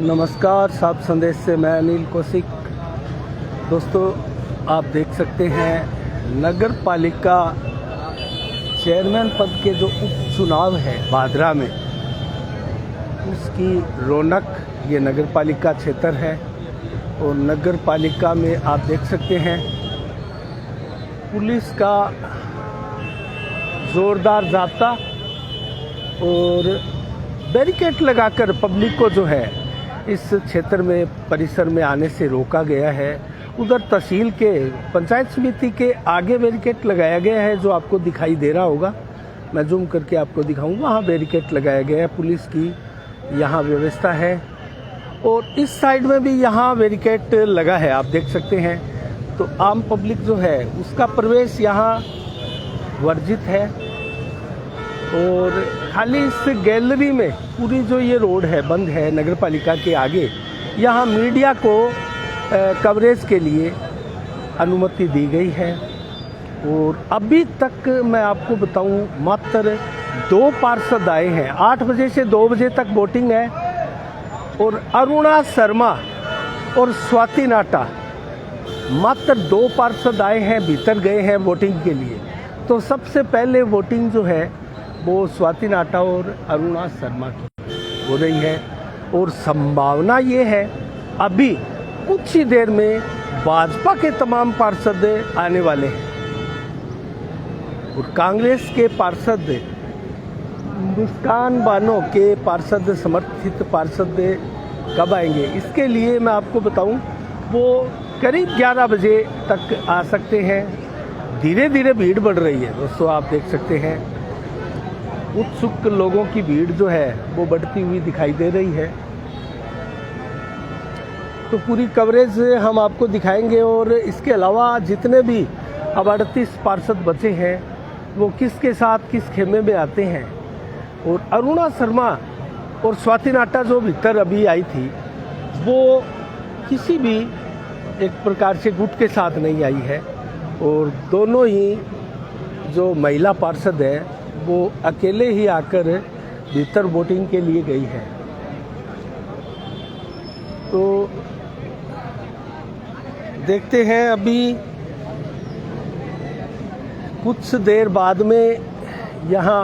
नमस्कार, साफ संदेश से मैं अनिल कौशिक। दोस्तों, आप देख सकते हैं नगर पालिका चेयरमैन पद के जो उपचुनाव है भादरा में, उसकी रौनक ये नगर पालिका क्षेत्र है। और नगर पालिका में आप देख सकते हैं पुलिस का ज़ोरदार जाब्ता और बैरिकेड लगाकर पब्लिक को जो है इस क्षेत्र में परिसर में आने से रोका गया है। उधर तहसील के पंचायत समिति के आगे बैरिकेड लगाया गया है, जो आपको दिखाई दे रहा होगा। मैं जूम करके आपको दिखाऊं, वहाँ बैरिकेड लगाया गया है, पुलिस की यहाँ व्यवस्था है। और इस साइड में भी यहाँ बैरिकेड लगा है, आप देख सकते हैं। तो आम पब्लिक जो है उसका प्रवेश यहाँ वर्जित है। और खाली इस गैलरी में पूरी जो ये रोड है बंद है नगर पालिका के आगे। यहाँ मीडिया को कवरेज के लिए अनुमति दी गई है। और अभी तक मैं आपको बताऊं, मात्र 2 पार्षद आए हैं। 8 बजे से 2 बजे तक वोटिंग है। और अरुणा शर्मा और स्वाति नाटा मात्र 2 पार्षद आए हैं, भीतर गए हैं वोटिंग के लिए। तो सबसे पहले वोटिंग जो है वो स्वाति नाटा और अरुणा शर्मा की हो रही है। और संभावना ये है अभी कुछ ही देर में भाजपा के तमाम पार्षद आने वाले हैं। और कांग्रेस के पार्षद, मुस्कान बानो के पार्षद, समर्थित पार्षद कब आएंगे, इसके लिए मैं आपको बताऊं, वो करीब 11 बजे तक आ सकते हैं। धीरे धीरे भीड़ बढ़ रही है दोस्तों, आप देख सकते हैं। उत्सुक लोगों की भीड़ जो है वो बढ़ती हुई दिखाई दे रही है। तो पूरी कवरेज हम आपको दिखाएंगे। और इसके अलावा जितने भी अब 38 पार्षद बचे हैं वो किसके साथ किस खेमे में आते हैं। और अरुणा शर्मा और स्वाति नाटा जो भीतर अभी आई थी, वो किसी भी एक प्रकार से गुट के साथ नहीं आई है। और दोनों ही जो महिला पार्षद है वो अकेले ही आकर भीतर वोटिंग के लिए गई है। तो देखते हैं, अभी कुछ देर बाद में यहाँ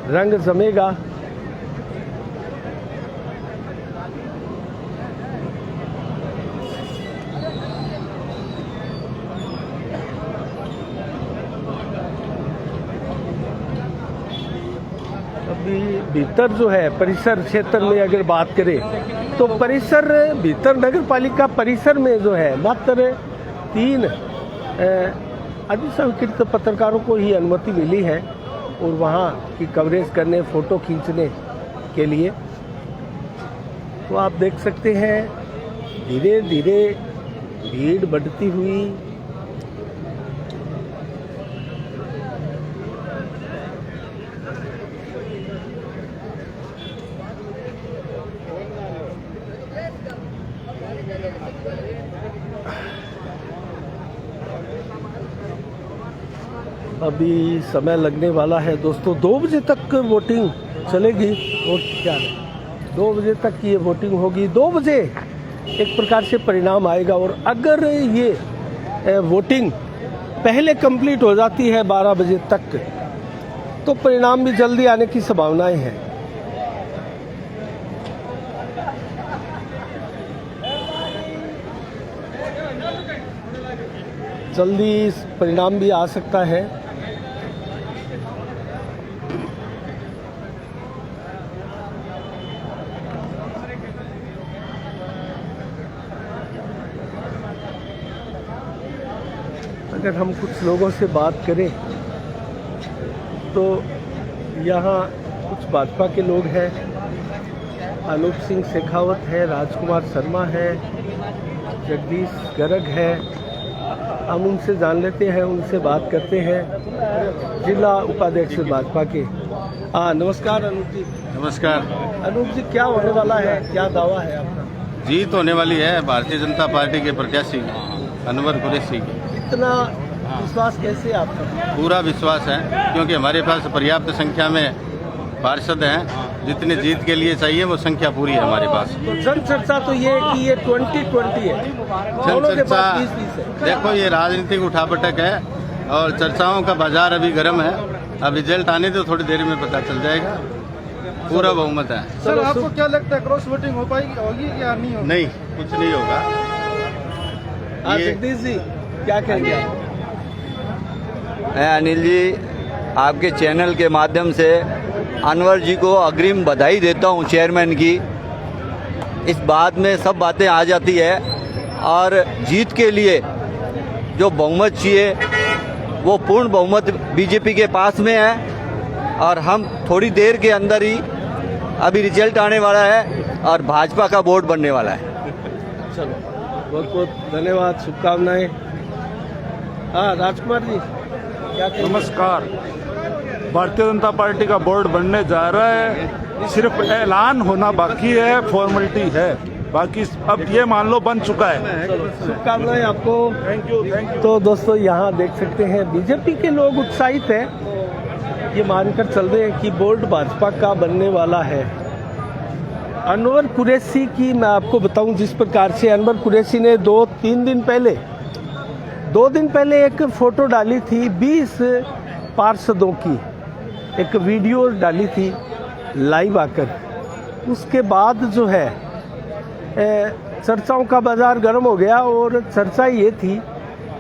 रंग जमेगा। अभी भीतर जो है परिसर क्षेत्र में अगर बात करें तो परिसर भीतर नगर पालिका परिसर में जो है मात्र 3 अधिस्वीकृत पत्रकारों को ही अनुमति मिली है। और वहाँ की कवरेज करने, फ़ोटो खींचने के लिए। तो आप देख सकते हैं धीरे धीरे भीड़ बढ़ती हुई। अभी समय लगने वाला है दोस्तों, 2 बजे तक वोटिंग चलेगी। और क्या है, 2 बजे तक ये वोटिंग होगी। 2 बजे एक प्रकार से परिणाम आएगा। और अगर ये वोटिंग पहले कंप्लीट हो जाती है 12 बजे तक, तो परिणाम भी जल्दी आने की संभावनाएं हैं। जल्दी परिणाम भी आ सकता है। अगर हम कुछ लोगों से बात करें तो यहाँ कुछ भाजपा के लोग हैं। अनूप सिंह शेखावत है, राजकुमार शर्मा है, जगदीश गर्ग है। हम उनसे जान लेते हैं, उनसे बात करते हैं। जिला उपाध्यक्ष भाजपा के। नमस्कार अनूप जी। नमस्कार अनूप जी, क्या होने वाला है, क्या दावा है आपका? जीत होने वाली है भारतीय जनता पार्टी के प्रत्याशी अनवर कुरैशी की। इतना विश्वास कैसे आपका? पूरा विश्वास है, क्योंकि हमारे पास पर्याप्त संख्या में पार्षद हैं जितने जीत के लिए चाहिए वो संख्या पूरी है हमारे पास। तो जन चर्चा तो ये है कि ये 2020 है, दोनों के चर्चा पास 20-20 है। देखो ये राजनीतिक उठापटक है और चर्चाओं का बाजार अभी गर्म है। अब रिजल्ट आने तो थोड़ी देर में पता चल जाएगा। पूरा बहुमत है। सर आपको क्या लगता है क्रॉस वोटिंग हो पाएगी, होगी या नहीं होगी? नहीं, कुछ नहीं होगा। हाँ ये जगदीश जी क्या कहेंगे आप? मैं अनिल जी आपके चैनल के माध्यम से अनवर जी को अग्रिम बधाई देता हूं चेयरमैन की। इस बात में सब बातें आ जाती है और जीत के लिए जो बहुमत चाहिए वो पूर्ण बहुमत बीजेपी के पास में है और हम थोड़ी देर के अंदर ही अभी रिजल्ट आने वाला है और भाजपा का बोर्ड बनने वाला है। चलो बहुत बहुत धन्यवाद, शुभकामनाएं। हाँ राजकुमार जी क्या कहेंगे? नमस्कार। भारतीय जनता पार्टी का बोर्ड बनने जा रहा है, सिर्फ ऐलान होना बाकी है, फॉर्मेलिटी है, बाकी अब ये मान लो बन चुका है। शुभकामनाएं आपको। Thank you, thank you. तो दोस्तों यहाँ देख सकते हैं बीजेपी के लोग उत्साहित हैं, ये मानकर चल रहे हैं कि बोर्ड भाजपा का बनने वाला है। अनवर कुरैशी की मैं आपको बताऊं, जिस प्रकार से अनवर कुरैशी ने 2 दिन पहले एक फोटो डाली थी 20 पार्षदों की, एक वीडियो डाली थी लाइव आकर। उसके बाद जो है चर्चाओं का बाजार गर्म हो गया और चर्चा ये थी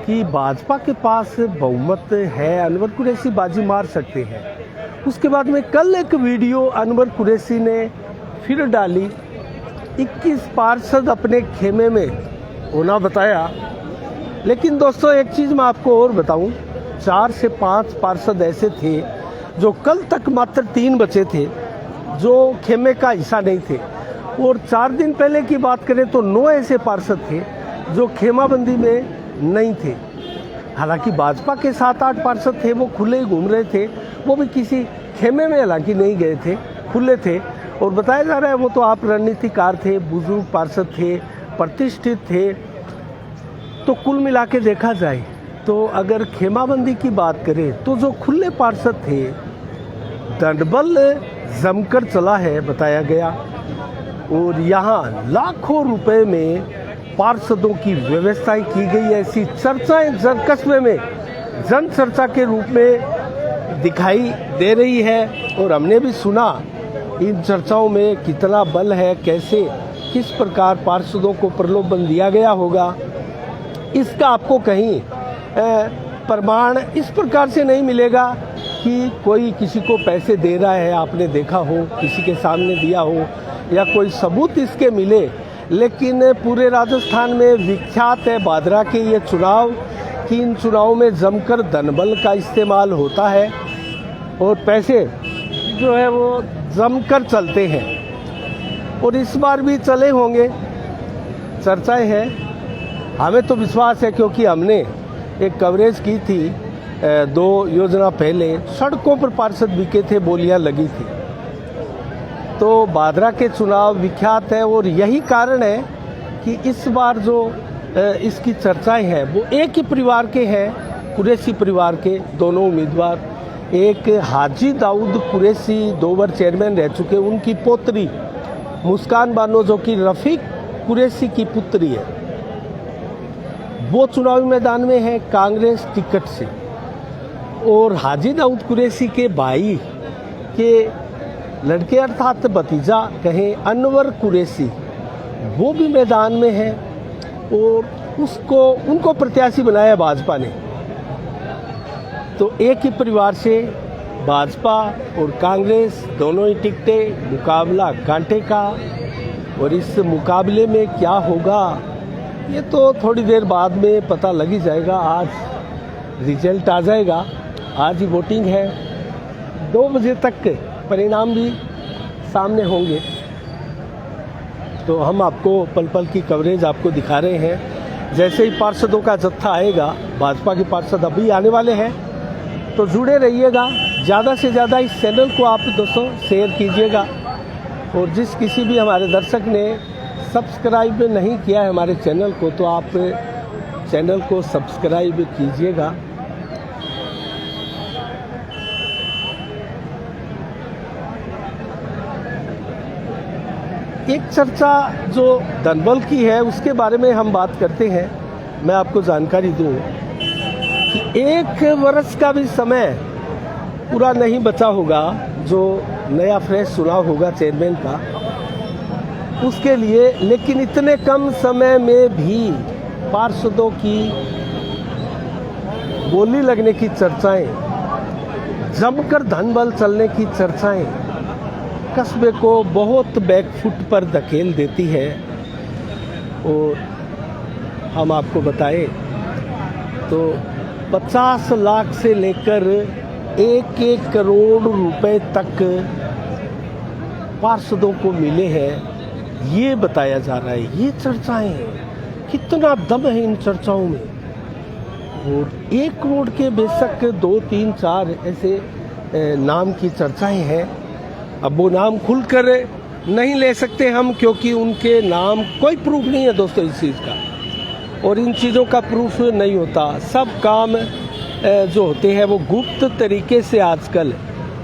कि भाजपा के पास बहुमत है, अनवर कुरैशी बाजी मार सकते हैं। उसके बाद में कल एक वीडियो अनवर कुरैशी ने फिर डाली, 21 पार्षद अपने खेमे में होना बताया। लेकिन दोस्तों एक चीज़ मैं आपको और बताऊं, 4 से 5 पार्षद ऐसे थे जो कल तक मात्र 3 बचे थे जो खेमे का हिस्सा नहीं थे, और 4 दिन पहले की बात करें तो 9 ऐसे पार्षद थे जो खेमाबंदी में नहीं थे। हालांकि भाजपा के 7-8 पार्षद थे, वो खुले ही घूम रहे थे, वो भी किसी खेमे में हालांकि नहीं गए थे, खुले थे। और बताया जा रहा है वो तो आप रणनीतिकार थे, बुजुर्ग पार्षद थे, प्रतिष्ठित थे। तो कुल मिला के देखा जाए तो अगर खेमाबंदी की बात करें तो जो खुले पार्षद थे, दंडबल जमकर चला है बताया गया, और यहाँ लाखों रुपए में पार्षदों की व्यवस्थाएं की गई। ऐसी चर्चाएं कस्बे में जन चर्चा के रूप में दिखाई दे रही है, और हमने भी सुना इन चर्चाओं में कितना बल है, कैसे किस प्रकार पार्षदों को प्रलोभन दिया गया होगा। इसका आपको कहीं प्रमाण इस प्रकार से नहीं मिलेगा कि कोई किसी को पैसे दे रहा है, आपने देखा हो, किसी के सामने दिया हो, या कोई सबूत इसके मिले। लेकिन पूरे राजस्थान में विख्यात है भादरा के ये चुनाव कि इन चुनाव में जमकर धनबल का इस्तेमाल होता है और पैसे जो है वो जमकर चलते हैं, और इस बार भी चले होंगे, चर्चाएं हैं। हमें तो विश्वास है क्योंकि हमने एक कवरेज की थी 2 योजना पहले, सड़कों पर पार्षद बिके थे, बोलियां लगी थी। तो भादरा के चुनाव विख्यात है, और यही कारण है कि इस बार जो इसकी चर्चाएं हैं वो एक ही परिवार के हैं, कुरैशी परिवार के दोनों उम्मीदवार। एक हाजी दाऊद कुरैशी 2 बार चेयरमैन रह चुके, उनकी पोत्री मुस्कान बानो जो कि रफीक कुरैशी की पुत्री है, वो चुनावी मैदान में है कांग्रेस टिकट से। और हाजी दाऊद कुरैशी के भाई के लड़के अर्थात भतीजा कहें अनवर कुरैशी, वो भी मैदान में है, और उनको प्रत्याशी बनाया भाजपा ने। तो एक ही परिवार से भाजपा और कांग्रेस दोनों ही टिकटें, मुकाबला कांटे का। और इस मुकाबले में क्या होगा ये तो थोड़ी देर बाद में पता लग ही जाएगा। आज रिजल्ट आ जाएगा, आज ही वोटिंग है, 2 बजे तक परिणाम भी सामने होंगे। तो हम आपको पल पल की कवरेज आपको दिखा रहे हैं। जैसे ही पार्षदों का जत्था आएगा, भाजपा के पार्षद अभी आने वाले हैं, तो जुड़े रहिएगा। ज़्यादा से ज़्यादा इस चैनल को आप दोस्तों शेयर कीजिएगा, और जिस किसी भी हमारे दर्शक ने सब्सक्राइब नहीं किया है हमारे चैनल को, तो आप चैनल को सब्सक्राइब कीजिएगा। एक चर्चा जो धनबल की है उसके बारे में हम बात करते हैं। मैं आपको जानकारी दूं कि 1 वर्ष का भी समय पूरा नहीं बचा होगा जो नया फ्रेश चुनाव होगा चेयरमैन का उसके लिए, लेकिन इतने कम समय में भी पार्षदों की बोली लगने की चर्चाएं, जमकर धनबल चलने की चर्चाएं कस्बे को बहुत बैकफुट पर धकेल देती है। और हम आपको बताएं तो 50 लाख से लेकर 1-1 करोड़ रुपए तक पार्षदों को मिले हैं, ये बताया जा रहा है। ये चर्चाएं, कितना दम है इन चर्चाओं में। और 1 करोड़ के बेशक 2, 3, 4 ऐसे नाम की चर्चाएं हैं। अब वो नाम खुलकर नहीं ले सकते हम, क्योंकि उनके नाम कोई प्रूफ नहीं है दोस्तों इस चीज़ का, और इन चीज़ों का प्रूफ नहीं होता। सब काम जो होते हैं वो गुप्त तरीके से आजकल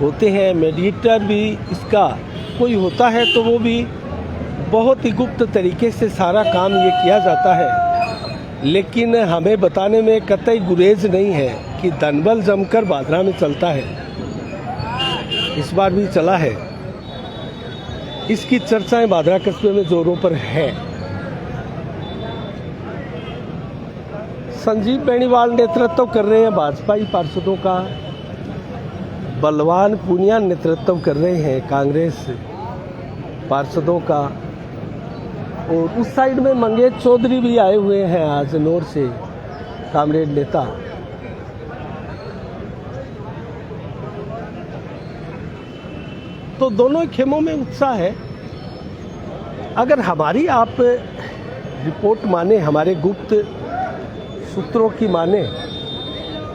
होते हैं। मीडिएटर भी इसका कोई होता है तो वो भी बहुत ही गुप्त तरीके से सारा काम ये किया जाता है। लेकिन हमें बताने में कतई गुरेज नहीं है कि धनबल जमकर बादरा में चलता है, इस बार भी चला है। इसकी चर्चाएं बादरा कस्बे में जोरों पर है। संजीव बेनीवाल नेतृत्व कर रहे हैं भाजपाई पार्षदों का, बलवान पूनिया नेतृत्व कर रहे हैं कांग्रेस पार्षदों का, और उस साइड में मंगेश चौधरी भी आए हुए हैं आज नौर से, कामरेड नेता। तो दोनों खेमों में उत्साह है। अगर हमारी आप रिपोर्ट माने, हमारे गुप्त सूत्रों की माने,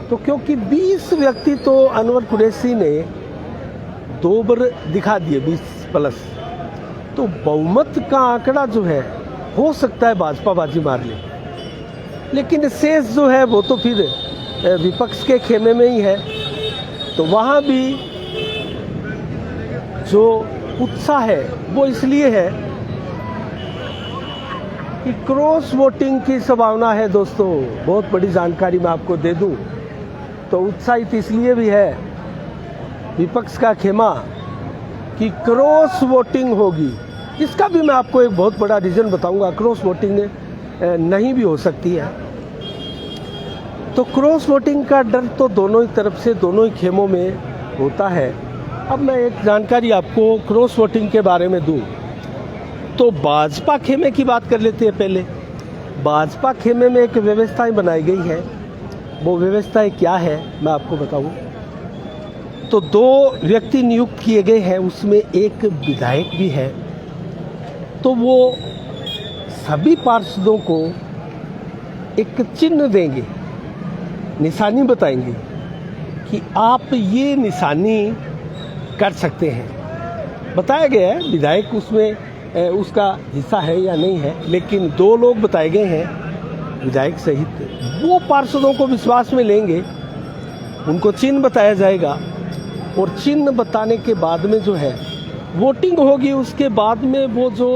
तो क्योंकि 20 व्यक्ति तो अनवर कुरैशी ने 2 बार दिखा दिए 20+, तो बहुमत का आंकड़ा जो है हो सकता है भाजपा बाजी मार ले, लेकिन शेष जो है वो तो फिर विपक्ष के खेमे में ही है। तो वहाँ भी जो उत्साह है वो इसलिए है कि क्रॉस वोटिंग की संभावना है दोस्तों। बहुत बड़ी जानकारी मैं आपको दे दूं तो उत्साहित इसलिए भी है विपक्ष का खेमा कि क्रॉस वोटिंग होगी। इसका भी मैं आपको एक बहुत बड़ा रीजन बताऊंगा। क्रॉस वोटिंग नहीं भी हो सकती है, तो क्रॉस वोटिंग का डर तो दोनों ही तरफ से, दोनों ही खेमों में होता है। अब मैं एक जानकारी आपको क्रॉस वोटिंग के बारे में दूं तो भाजपा खेमे की बात कर लेते हैं। पहले भाजपा खेमे में एक व्यवस्थाएं बनाई गई है। वो व्यवस्थाएं क्या है मैं आपको बताऊं तो 2 व्यक्ति नियुक्त किए गए हैं, उसमें एक विधायक भी है। तो वो सभी पार्षदों को एक चिन्ह देंगे, निशानी बताएंगे कि आप ये निशानी कर सकते हैं। बताया गया है विधायक उसमें उसका हिस्सा है या नहीं है, लेकिन 2 लोग बताए गए हैं विधायक सहित। वो पार्षदों को विश्वास में लेंगे, उनको चिन्ह बताया जाएगा, और चिन्ह बताने के बाद में जो है वोटिंग होगी। उसके बाद में वो जो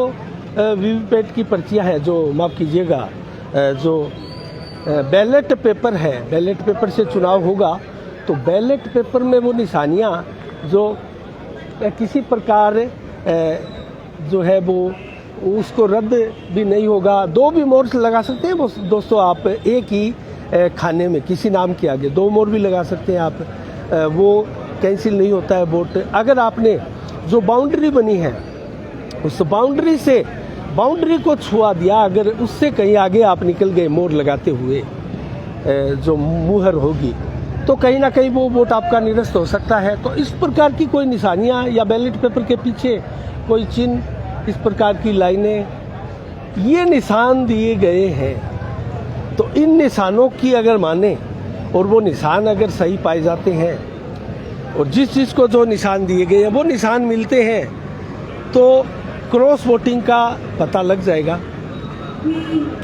वीवीपैट की पर्चियां हैं, जो माफ़ कीजिएगा जो बैलेट पेपर है, बैलेट पेपर से चुनाव होगा, तो बैलेट पेपर में वो निशानियां जो किसी प्रकार जो है वो उसको रद्द भी नहीं होगा। 2 भी मोहर लगा सकते हैं वो दोस्तों आप, एक ही खाने में किसी नाम के आगे 2 मोहर भी लगा सकते हैं आप, वो कैंसिल नहीं होता है वोट। अगर आपने जो बाउंड्री बनी है उस बाउंड्री को छुआ दिया, अगर उससे कहीं आगे आप निकल गए मोहर लगाते हुए जो मुहर होगी, तो कहीं ना कहीं वो वोट आपका निरस्त हो सकता है। तो इस प्रकार की कोई निशानियां या बैलेट पेपर के पीछे कोई चिन्ह, इस प्रकार की लाइनें, ये निशान दिए गए हैं। तो इन निशानों की अगर माने और वो निशान अगर सही पाए जाते हैं और जिस चीज़ को जो निशान दिए गए हैं वो निशान मिलते हैं, तो क्रॉस वोटिंग का पता लग जाएगा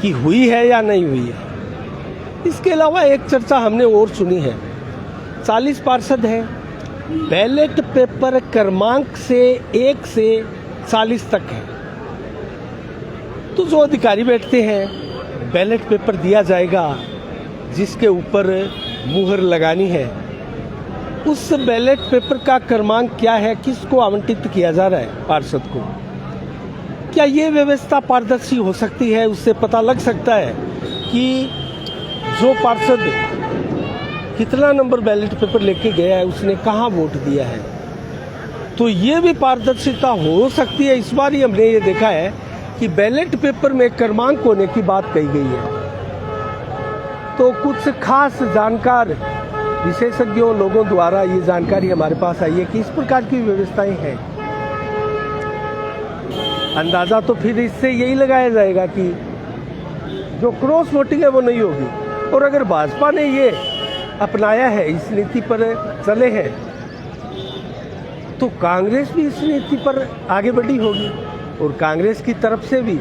कि हुई है या नहीं हुई है। इसके अलावा एक चर्चा हमने और सुनी है, 40 पार्षद हैं, बैलेट पेपर क्रमांक से 1 से 40 तक है। तो जो अधिकारी बैठते हैं, बैलेट पेपर दिया जाएगा जिसके ऊपर मुहर लगानी है, उस बैलेट पेपर का क्रमांक क्या है, किसको आवंटित किया जा रहा है पार्षद को, क्या ये व्यवस्था पारदर्शी हो सकती है? उससे पता लग सकता है कि जो पार्षद कितना नंबर बैलेट पेपर लेके गया है उसने कहाँ वोट दिया है। तो ये भी पारदर्शिता हो सकती है। इस बार ही हमने ये देखा है कि बैलेट पेपर में क्रमांक होने की बात कही गई है। तो कुछ खास जानकार विशेषज्ञों लोगों द्वारा ये जानकारी हमारे पास आई है कि इस प्रकार की व्यवस्थाएं हैं। अंदाजा तो फिर इससे यही लगाया जाएगा कि जो क्रॉस वोटिंग है वो नहीं होगी। और अगर भाजपा ने ये अपनाया है, इस नीति पर चले हैं, तो कांग्रेस भी इस नीति पर आगे बढ़ी होगी और कांग्रेस की तरफ से भी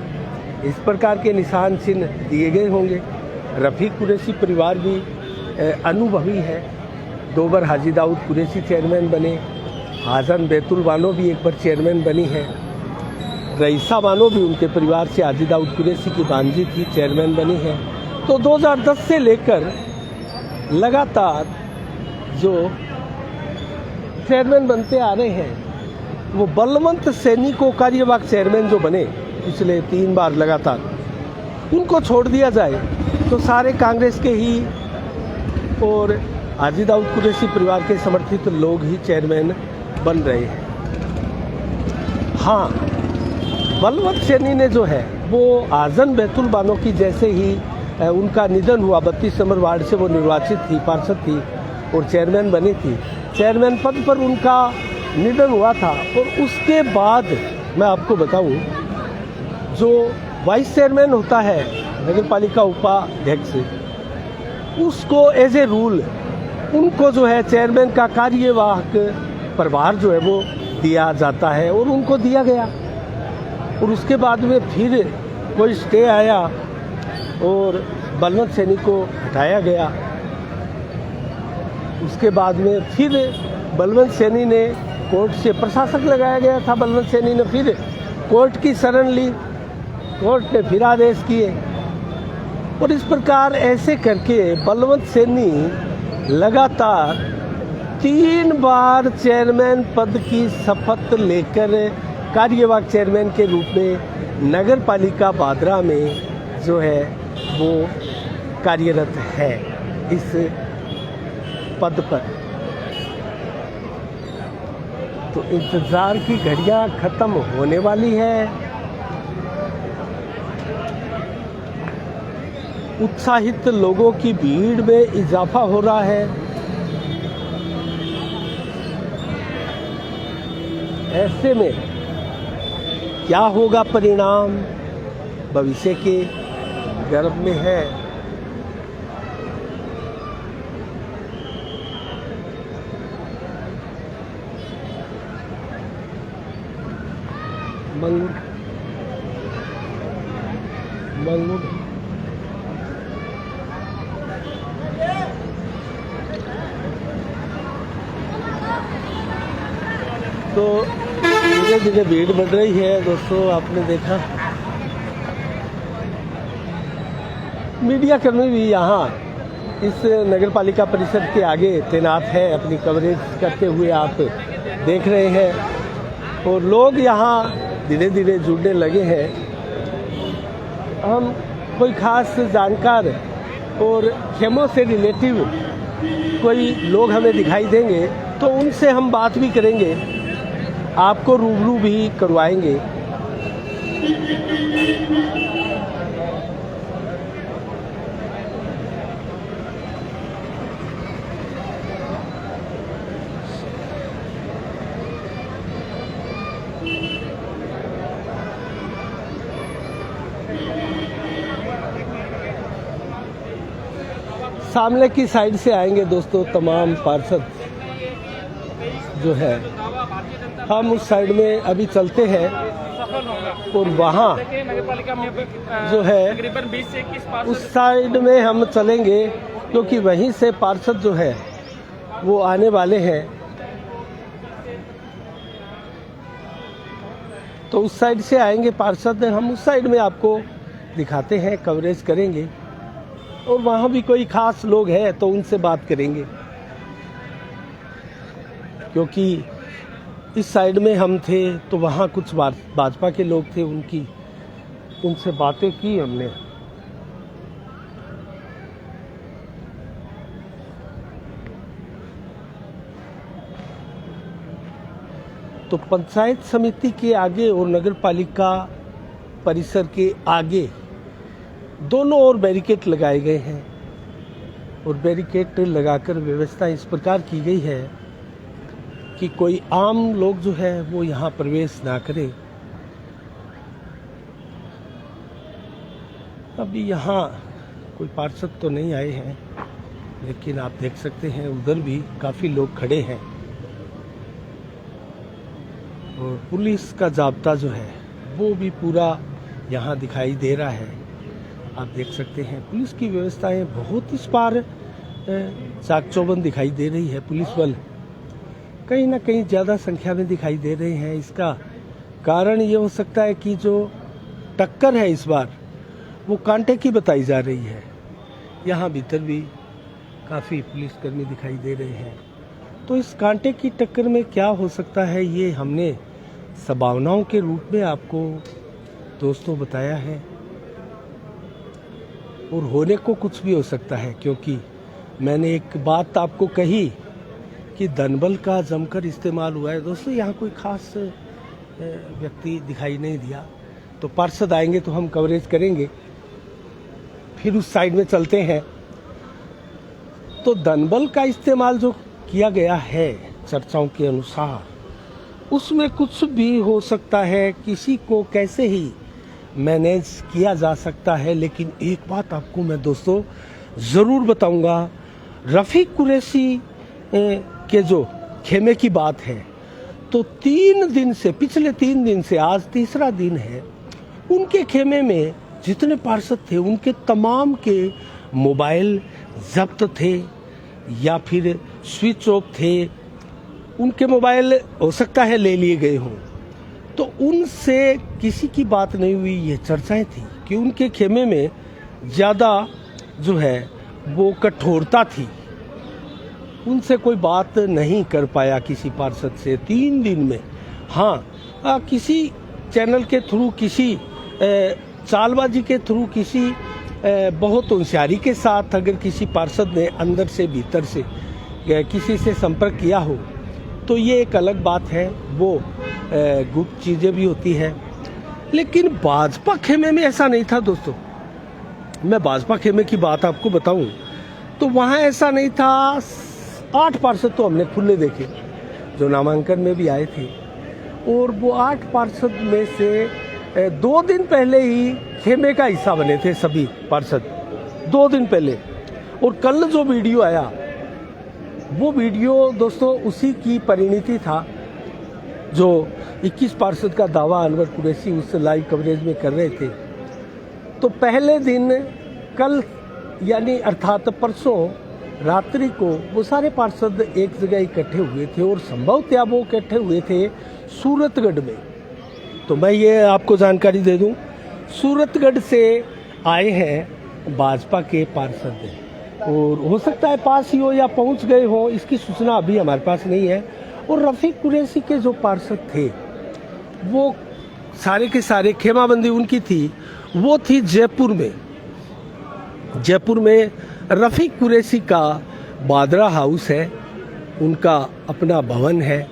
इस प्रकार के निशान चिन्ह दिए गए होंगे। रफ़ीक कुरैशी परिवार भी अनुभवी है, 2 बार हाजी दाऊद कुरैशी चेयरमैन बने, हाजन बैतुल बानो भी 1 बार चेयरमैन बनी है, रईसा बानो भी उनके परिवार से हाजी दाऊद कुरैशी की भांजी थी, चेयरमैन बनी है। तो 2010 से लेकर लगातार जो चेयरमैन बनते आ रहे हैं, वो बलवंत सैनी को कार्यवाहक चेयरमैन जो बने पिछले 3 बार लगातार, उनको छोड़ दिया जाए तो सारे कांग्रेस के ही और हाजी दाऊद कुरैशी परिवार के समर्थित लोग ही चेयरमैन बन रहे हैं। हाँ, बलवंत सैनी ने जो है वो आजम बैतुल बानो की जैसे ही उनका निधन हुआ, 32 नंबर वार्ड से वो निर्वाचित थी, पार्षद थी और चेयरमैन बनी थी। चेयरमैन पद पर उनका निधन हुआ था और उसके बाद मैं आपको बताऊं, जो वाइस चेयरमैन होता है नगर पालिका उपाध्यक्ष, उसको एज ए रूल उनको जो है चेयरमैन का कार्यवाहक प्रभार जो है वो दिया जाता है और उनको दिया गया। और उसके बाद में फिर कोई स्टे आया और बलवंत सैनी को हटाया गया। उसके बाद में फिर बलवंत सैनी ने कोर्ट से प्रशासक लगाया गया था, बलवंत सैनी ने फिर कोर्ट की शरण ली, कोर्ट ने फिर आदेश किए और इस प्रकार ऐसे करके बलवंत सैनी लगातार 3 बार चेयरमैन पद की शपथ लेकर कार्यवाहक चेयरमैन के रूप में नगर पालिका बादरा में जो है वो कार्यरत है इस पद पर। तो इंतजार की घड़ियां खत्म होने वाली है। उत्साहित लोगों की भीड़ में इजाफा हो रहा है। ऐसे में क्या होगा परिणाम, भविष्य के गर्भ में है। तो धीरे धीरे भीड़ बढ़ रही है दोस्तों। आपने देखा मीडिया कर्मी भी यहाँ इस नगर पालिका परिषद के आगे तैनात है, अपनी कवरेज करते हुए आप देख रहे हैं और लोग यहाँ धीरे धीरे जुड़ने लगे हैं। हम कोई खास जानकार और खेमों से रिलेटिव कोई लोग हमें दिखाई देंगे तो उनसे हम बात भी करेंगे, आपको रूबरू भी करवाएंगे। सामने की साइड से आएंगे दोस्तों तमाम पार्षद जो है। हम उस साइड में अभी चलते हैं और वहाँ जो है उस साइड में हम चलेंगे क्योंकि वहीं से पार्षद जो है वो आने वाले हैं। तो उस साइड से आएंगे पार्षद, हम उस साइड में आपको दिखाते हैं, कवरेज करेंगे और वहाँ भी कोई खास लोग हैं तो उनसे बात करेंगे, क्योंकि इस साइड में हम थे तो वहाँ कुछ भाजपा के लोग थे, उनसे बातें की हमने। तो पंचायत समिति के आगे और नगर पालिका परिसर के आगे दोनों ओर बैरिकेड लगाए गए हैं और बैरिकेड लगाकर व्यवस्था इस प्रकार की गई है कि कोई आम लोग जो है वो यहाँ प्रवेश ना करे। अभी यहाँ कोई पार्षद तो नहीं आए हैं, लेकिन आप देख सकते हैं उधर भी काफ़ी लोग खड़े हैं और पुलिस का जाब्ता जो है वो भी पूरा यहाँ दिखाई दे रहा है। आप देख सकते हैं पुलिस की व्यवस्थाएं बहुत इस बार चाक चौबंद दिखाई दे रही है। पुलिस बल कहीं ना कहीं ज़्यादा संख्या में दिखाई दे रहे हैं। इसका कारण ये हो सकता है कि जो टक्कर है इस बार वो कांटे की बताई जा रही है। यहाँ भीतर भी काफ़ी पुलिसकर्मी दिखाई दे रहे हैं। तो इस कांटे की टक्कर में क्या हो सकता है ये हमने संभावनाओं के रूप में आपको दोस्तों बताया है, और होने को कुछ भी हो सकता है, क्योंकि मैंने एक बात आपको कही कि धनबल का जमकर इस्तेमाल हुआ है। दोस्तों यहाँ कोई खास व्यक्ति दिखाई नहीं दिया, तो पार्षद आएंगे तो हम कवरेज करेंगे। फिर उस साइड में चलते हैं। तो धनबल का इस्तेमाल जो किया गया है चर्चाओं के अनुसार, उसमें कुछ भी हो सकता है, किसी को कैसे ही मैनेज किया जा सकता है। लेकिन एक बात आपको मैं दोस्तों ज़रूर बताऊंगा, रफ़ीक कुरैशी के जो खेमे की बात है, तो 3 दिन से, पिछले 3 दिन से आज तीसरा दिन है, उनके खेमे में जितने पार्षद थे उनके तमाम के मोबाइल जब्त थे या फिर स्विच ऑफ थे। उनके मोबाइल हो सकता है ले लिए गए हों, तो उनसे किसी की बात नहीं हुई। ये चर्चाएं थी कि उनके खेमे में ज़्यादा जो है वो कठोरता थी, उनसे कोई बात नहीं कर पाया किसी पार्षद से 3 दिन में। हाँ, किसी चैनल के थ्रू, किसी चालबाजी के थ्रू, किसी बहुत होशियारी के साथ अगर किसी पार्षद ने अंदर से भीतर से किसी से संपर्क किया हो तो ये एक अलग बात है, वो गुप्त चीज़ें भी होती है। लेकिन भाजपा खेमे में ऐसा नहीं था दोस्तों। मैं भाजपा खेमे की बात आपको बताऊं तो वहाँ ऐसा नहीं था। 8 पार्षद तो हमने खुले देखे जो नामांकन में भी आए थे, और वो 8 पार्षद में से 2 दिन पहले ही खेमे का हिस्सा बने थे सभी पार्षद, 2 दिन पहले। और कल जो वीडियो आया वो वीडियो दोस्तों उसी की परिणति था जो 21 पार्षद का दावा अनवर कुरैशी उस लाइव कवरेज में कर रहे थे। तो पहले दिन कल यानी अर्थात परसों रात्रि को वो सारे पार्षद एक जगह इकट्ठे हुए थे और संभवतः वो इकट्ठे हुए थे सूरतगढ़ में। तो मैं ये आपको जानकारी दे दूं, सूरतगढ़ से आए हैं भाजपा के पार्षद, और हो सकता है पास ही हो या पहुंच गए हो, इसकी सूचना अभी हमारे पास नहीं है। और रफ़ीक कुरैशी के जो पार्षद थे वो सारे के सारे, खेमाबंदी उनकी थी, वो थी जयपुर में। जयपुर में रफ़ीक कुरैशी का बादरा हाउस है, उनका अपना भवन है।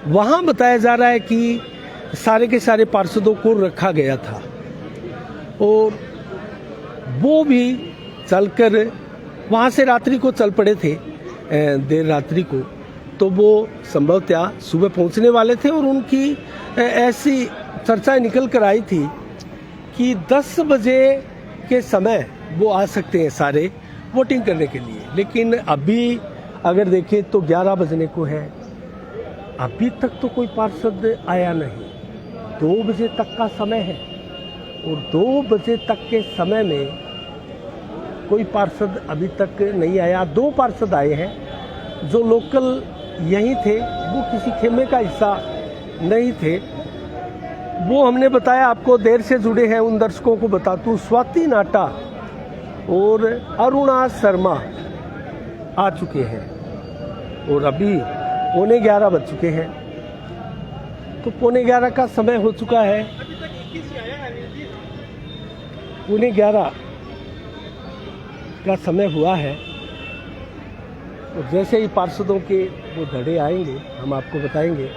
वहाँ बताया जा रहा है कि सारे के सारे पार्षदों को रखा गया था, और वो भी चलकर वहाँ से रात्रि को चल पड़े थे, देर रात्रि को। तो वो संभवतः सुबह पहुँचने वाले थे, और उनकी ऐसी चर्चाएं निकल कर आई थी कि 10 बजे के समय वो आ सकते हैं सारे वोटिंग करने के लिए। लेकिन अभी अगर देखें तो 11 बजने को है, अभी तक तो कोई पार्षद आया नहीं। 2 बजे तक का समय है, और 2 बजे तक के समय में कोई पार्षद अभी तक नहीं आया। 2 पार्षद आए हैं जो लोकल यहीं थे, वो किसी खेमे का हिस्सा नहीं थे। वो हमने बताया, आपको देर से जुड़े हैं उन दर्शकों को बता दूं, स्वाति नाटा और अरुणा शर्मा आ चुके हैं और अभी 11:15 बज चुके हैं। तो 11:15 का समय हो चुका है। 11:15 का समय हुआ है और जैसे ही पार्षदों के वो धड़े आएंगे हम आपको बताएंगे।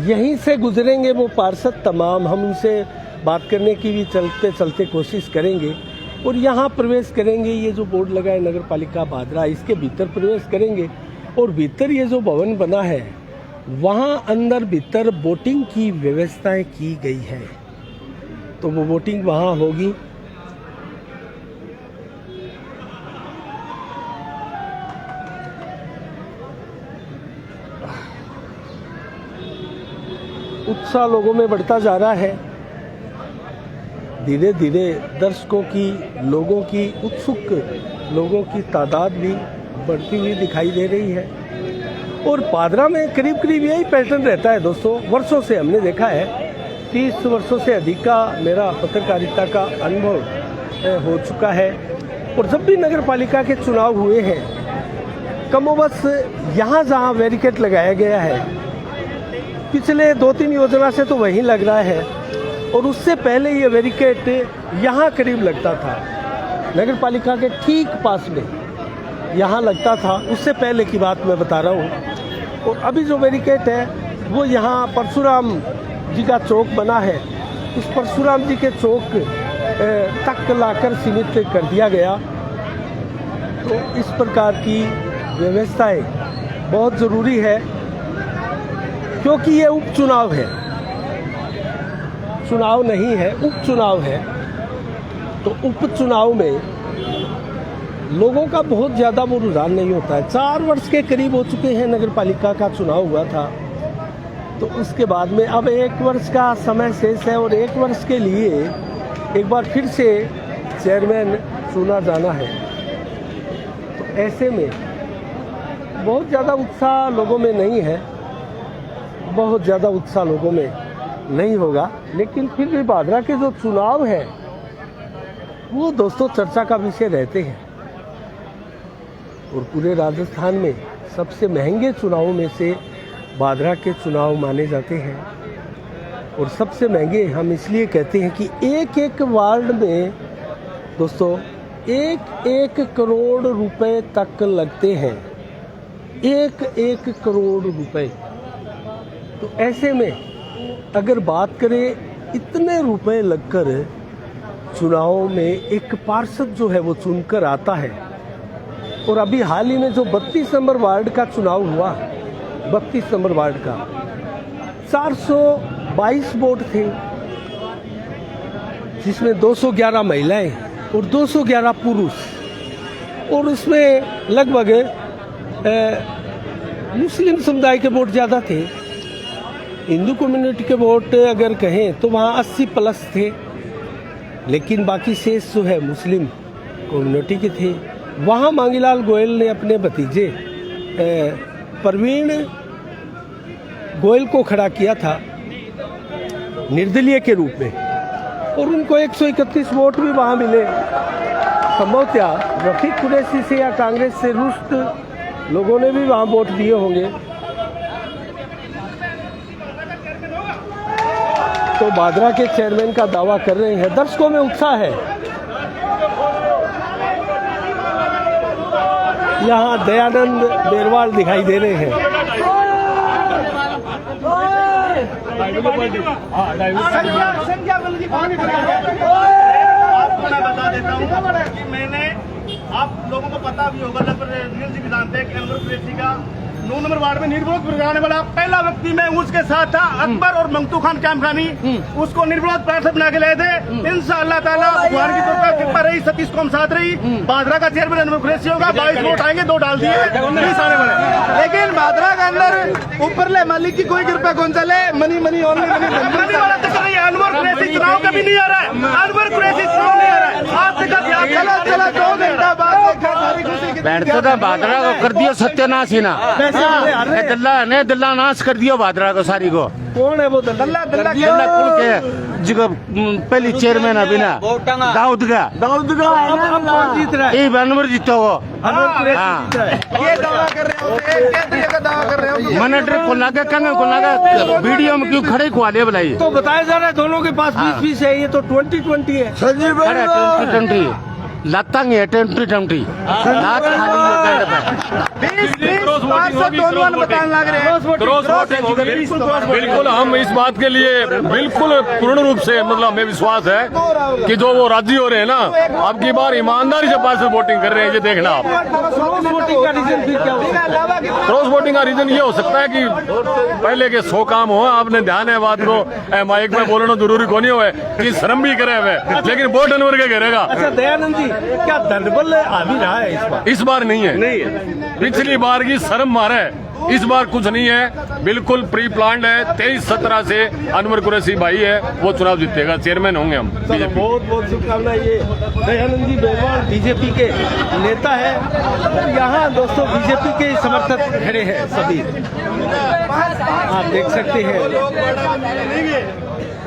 यहीं से गुजरेंगे वो पार्षद तमाम, हम उनसे बात करने की भी चलते चलते कोशिश करेंगे और यहाँ प्रवेश करेंगे। ये जो बोर्ड लगा है नगर पालिका भादरा, इसके भीतर प्रवेश करेंगे और भीतर ये जो भवन बना है वहाँ अंदर भीतर बोटिंग की व्यवस्थाएं की गई है। तो वो बोटिंग वहाँ होगी। उत्साह लोगों में बढ़ता जा रहा है। धीरे धीरे दर्शकों की, लोगों की, उत्सुक लोगों की तादाद भी बढ़ती हुई दिखाई दे रही है। और भादरा में करीब करीब यही पैटर्न रहता है दोस्तों। वर्षों से हमने देखा है, 30 वर्षों से अधिक का मेरा पत्रकारिता का अनुभव हो चुका है। और जब भी नगर पालिका के चुनाव हुए हैं, कमोबस यहाँ जहाँ बैरिकेड लगाया गया है, पिछले 2-3 योजना से तो वहीं लग रहा है और उससे पहले ये बैरिकेड यहाँ करीब लगता था, नगर पालिका के ठीक पास में यहाँ लगता था। उससे पहले की बात मैं बता रहा हूँ। और अभी जो बैरिकेड है वो यहाँ परशुराम जी का चौक बना है, उस परशुराम जी के चौक तक लाकर सीमित कर दिया गया। तो इस प्रकार की व्यवस्थाएं बहुत ज़रूरी है क्योंकि ये उपचुनाव है, चुनाव नहीं है, उपचुनाव है। तो उपचुनाव में लोगों का बहुत ज़्यादा वो रुझान नहीं होता है। 4 वर्ष के करीब हो चुके हैं नगर पालिका का चुनाव हुआ था, तो उसके बाद में अब 1 वर्ष का समय शेष है और 1 वर्ष के लिए एक बार फिर से चेयरमैन चुना जाना है। तो ऐसे में बहुत ज़्यादा उत्साह लोगों में नहीं है, बहुत ज़्यादा उत्साह लोगों में नहीं होगा। लेकिन फिर भी भादरा के जो चुनाव है वो दोस्तों चर्चा का विषय रहते हैं और पूरे राजस्थान में सबसे महंगे चुनावों में से भादरा के चुनाव माने जाते हैं। और सबसे महंगे हम इसलिए कहते हैं कि एक एक वार्ड में दोस्तों 1-1 करोड़ रुपए तक लगते हैं, 1-1 करोड़ रुपए। तो ऐसे में अगर बात करें, इतने रुपए लगकर चुनाव में एक पार्षद जो है वो चुनकर आता है। और अभी हाल ही में जो 32 नंबर वार्ड का चुनाव हुआ, 32 नंबर वार्ड का 422 वोट थे, जिसमें 211 महिलाएं और 211 पुरुष, और उसमें लगभग मुस्लिम समुदाय के वोट ज़्यादा थे। हिंदू कम्युनिटी के वोट अगर कहें तो वहाँ 80+ थे, लेकिन बाकी शेष जो है मुस्लिम कम्युनिटी के थे। वहाँ मांगीलाल गोयल ने अपने भतीजे प्रवीण गोयल को खड़ा किया था निर्दलीय के रूप में, और उनको 131 वोट भी वहाँ मिले। संभवतः रफीक कुरैशी से या कांग्रेस से रुष्ट लोगों ने भी वहाँ वोट दिए होंगे। तो भादरा के चेयरमैन का दावा कर रहे हैं। दर्शकों में उत्साह है। यहाँ दयानंद बेरवाल दिखाई दे रहे हैं। आपको मैं बता देता हूँ कि मैंने, आप लोगों को पता भी होगा, लगभग नील जी भी जानते हैं कि अनवर कुरैशी का 9 नंबर वार्ड में निर्विरोध जाने वाला पहला व्यक्ति मैं उसके साथ था। अकबर और मंगतू खान कैमखानी उसको निर्विरोध पार्षद बना के लाए थे। इंशाअल्लाह ताला भगवान की कृपा रही, सतीश को हम साथ रही। भादरा का चेयरमैन अनवर कुरैशी होगा। 22 वोट आएंगे, 2 डाल दिए, 20 आने वाले। लेकिन भादरा के अंदर ऊपर ले मालिक की कोई कृपा कौन चले, मनी ओनली मनी वाला चल रही है। अनवर कुरैशी चुनाव कभी नहीं आ रहा है, अनवर कुरैशी चुनाव नहीं आ रहा है। आज तक चलो 2 घंटा बाद देखा, सारी खुशी बैठते तो भादरा को कर दियो सत्यानाश ही ना। दल्ला ने दल्ला नाश कर दियो भादरा को सारी को। कौन है वो दल्ला? दल्ला कुल के जिको पहली चेयरमैन अभी ना दाऊद का अब कौन जीत रहा है? ये अनवर जीतो वो। अनवर कुरैशी हाँ। जीत रहा है। ये दावा कर रहे होते हैं, केंद्रीय का दावा कर रहे होते। मॉनिटर को लगा कंगे को लगा वीडियो में क्यों खड़े को आले बुलाई तो बताया जा रहा है दोनों के पास 20-20 है, ये तो 20-20 है। खड़े 20-20 लतांगे 20-20 लात खाली हो गए पे 20-20 दोनों बताने लग रहे हैं। क्रॉस वोटिंग होगी। बिल्कुल हम इस बात के लिए बिल्कुल पूर्ण रूप से मतलब हमें विश्वास है कि जो वो राजी हो रहे हैं ना, अब की बार ईमानदारी से पास वोटिंग कर रहे हैं। ये देखना आप क्रॉस वोटिंग का रीजन फिर क्या होगा? क्रॉस वोटिंग का रीजन ये हो सकता है कि पहले के 100 काम हो, आपने ध्यान है बात को, माइक में बोलना जरूरी को नहीं हुए कि शर्म भी करे हुए, लेकिन वोट अनवर के करेगा। अच्छा दयानंद जी, क्या दलबल आ भी रहा है इस बार नहीं है। पिछली बार की शर्म मारे, इस बार कुछ नहीं है, बिल्कुल प्री प्लान्ड है। 23-17 से अनवर कुरैशी भाई है, वो चुनाव जीतेगा, चेयरमैन होंगे हम। चलो बहुत बहुत शुभकामनाएं। ये दयानंद जी बेरवाल बीजेपी के नेता है। यहाँ दोस्तों बीजेपी के समर्थक खड़े हैं सभी, आप देख सकते हैं।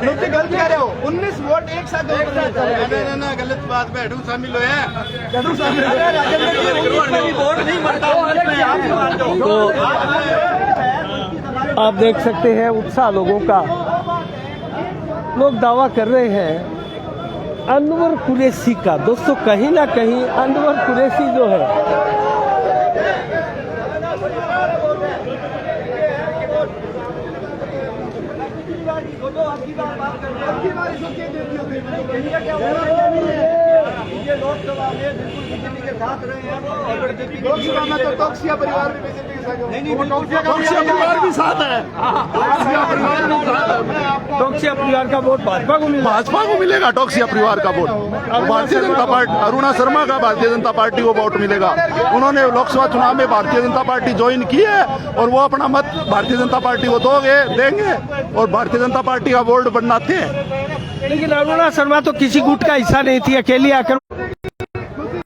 गलत कह रहे हो, 19 वोट एक साथ ना गलत बात में हडू शामिल हुए हैं। तो आप देख सकते हैं उत्साह लोगों का। लोग दावा कर रहे हैं अनवर कुरैशी का। दोस्तों कहीं ना कहीं अनवर कुरैशी जो है लोकसभा में बिल्कुल बीजेपी के साथ रहे हैं और लोकसभा में तो टोक्सिया परिवार भी बीजेपी के साथ नहीं टोक्सिया परिवार भी साथ है। टोक्सिया परिवार का वोट भाजपा को मिलेगा। भाजपा को मिलेगा टोक्सिया परिवार का वोट। भारतीय जनता पार्टी, अरुणा शर्मा का भारतीय जनता पार्टी को वोट मिलेगा। उन्होंने लोकसभा चुनाव में भारतीय जनता पार्टी ज्वाइन की है और वो अपना मत भारतीय जनता पार्टी को देंगे और भारतीय जनता पार्टी का वोट बनाते हैं। लेकिन अरुणा शर्मा तो किसी गुट का हिस्सा नहीं थी, अकेली आकर